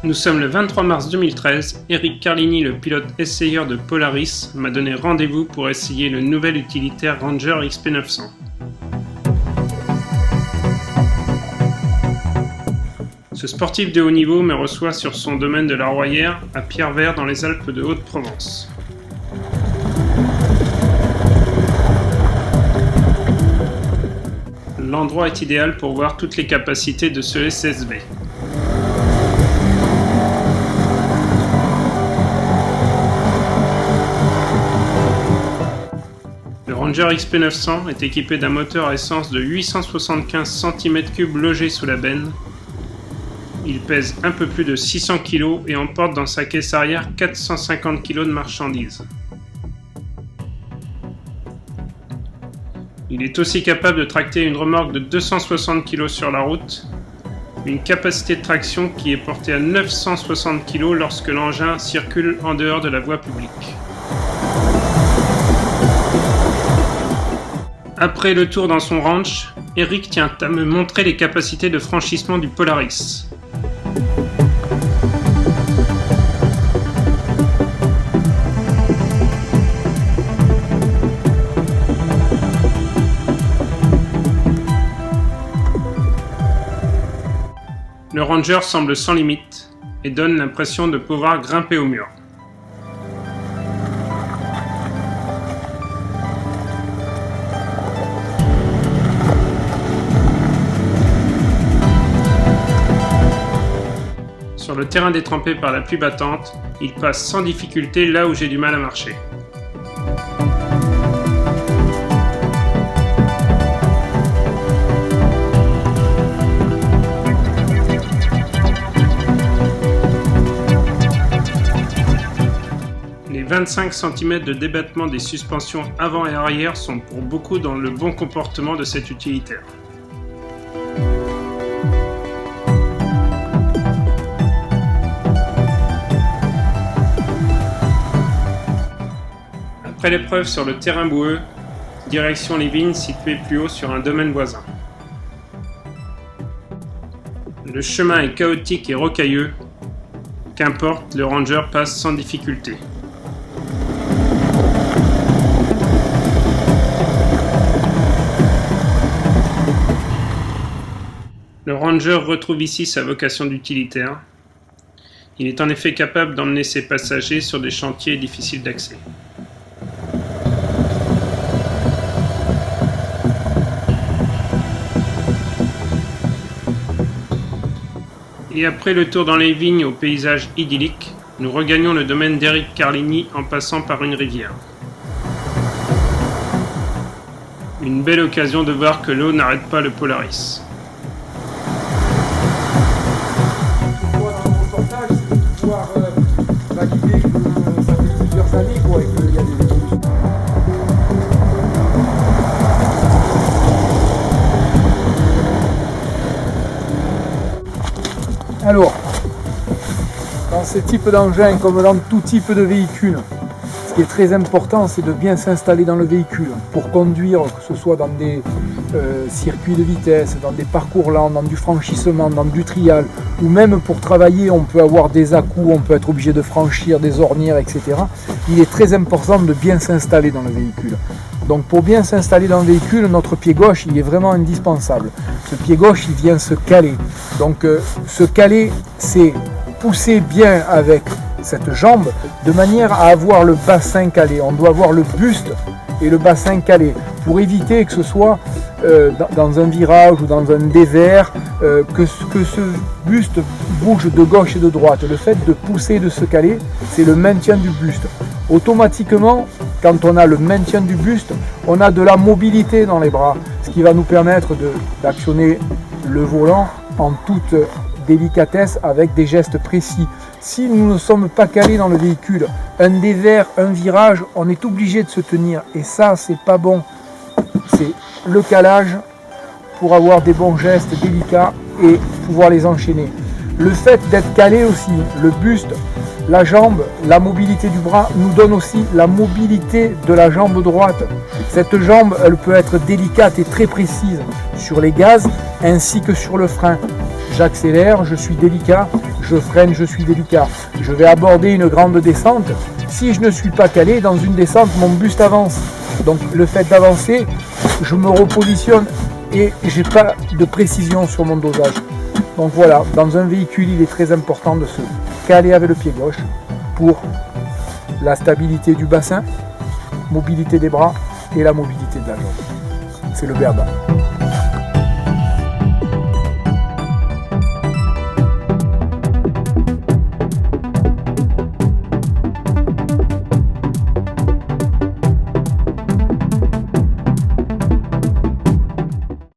Nous sommes le 23 mars 2013, Eric Carlini, le pilote essayeur de Polaris, m'a donné rendez-vous pour essayer le nouvel utilitaire Ranger XP900. Ce sportif de haut niveau me reçoit sur son domaine de la Royère, à Pierrevert dans les Alpes de Haute-Provence. L'endroit est idéal pour voir toutes les capacités de ce SSV. Le Ranger XP900 est équipé d'un moteur à essence de 875 cm3 logé sous la benne. Il pèse un peu plus de 600 kg et emporte dans sa caisse arrière 450 kg de marchandises. Il est aussi capable de tracter une remorque de 260 kg sur la route, une capacité de traction qui est portée à 960 kg lorsque l'engin circule en dehors de la voie publique. Après le tour dans son ranch, Eric tient à me montrer les capacités de franchissement du Polaris. Le Ranger semble sans limite et donne l'impression de pouvoir grimper au mur. Sur le terrain détrempé par la pluie battante, il passe sans difficulté là où j'ai du mal à marcher. Les 25 cm de débattement des suspensions avant et arrière sont pour beaucoup dans le bon comportement de cet utilitaire. Après l'épreuve sur le terrain boueux, direction les vignes situées plus haut sur un domaine voisin. Le chemin est chaotique et rocailleux, qu'importe, le Ranger passe sans difficulté. Le Ranger retrouve ici sa vocation d'utilitaire. Il est en effet capable d'emmener ses passagers sur des chantiers difficiles d'accès. Et après le tour dans les vignes au paysage idyllique, nous regagnons le domaine d'Eric Carlini en passant par une rivière. Une belle occasion de voir que l'eau n'arrête pas le Polaris. Alors, dans ce type d'engin, comme dans tout type de véhicule, ce qui est très important, c'est de bien s'installer dans le véhicule pour conduire, que ce soit dans des circuits de vitesse, dans des parcours lents, dans du franchissement, dans du trial, ou même pour travailler, on peut avoir des à-coups, on peut être obligé de franchir des ornières, etc. Il est très important de bien s'installer dans le véhicule. Donc pour bien s'installer dans le véhicule, notre pied gauche, il est vraiment indispensable. Ce pied gauche, il vient se caler. Donc se caler, c'est pousser bien avec cette jambe de manière à avoir le bassin calé. On doit avoir le buste et le bassin calé pour éviter que ce soit dans un virage ou dans un dévers, que ce buste bouge de gauche et de droite. Le fait de pousser et de se caler, c'est le maintien du buste. Automatiquement, quand on a le maintien du buste, on a de la mobilité dans les bras, ce qui va nous permettre d'actionner le volant en toute délicatesse avec des gestes précis. Si nous ne sommes pas calés dans le véhicule, un dévers, un virage, on est obligé de se tenir et ça, c'est pas bon. C'est le calage pour avoir des bons gestes délicats et pouvoir les enchaîner. Le fait d'être calé aussi, le buste, la jambe, la mobilité du bras nous donne aussi la mobilité de la jambe droite. Cette jambe, elle peut être délicate et très précise sur les gaz ainsi que sur le frein. J'accélère, je suis délicat, je freine, je suis délicat. Je vais aborder une grande descente. Si je ne suis pas calé, dans une descente, mon buste avance. Donc le fait d'avancer, je me repositionne et j'ai pas de précision sur mon dosage. Donc voilà, dans un véhicule, il est très important de se caler avec le pied gauche pour la stabilité du bassin, mobilité des bras et la mobilité de la jambe. C'est le b.a.-ba.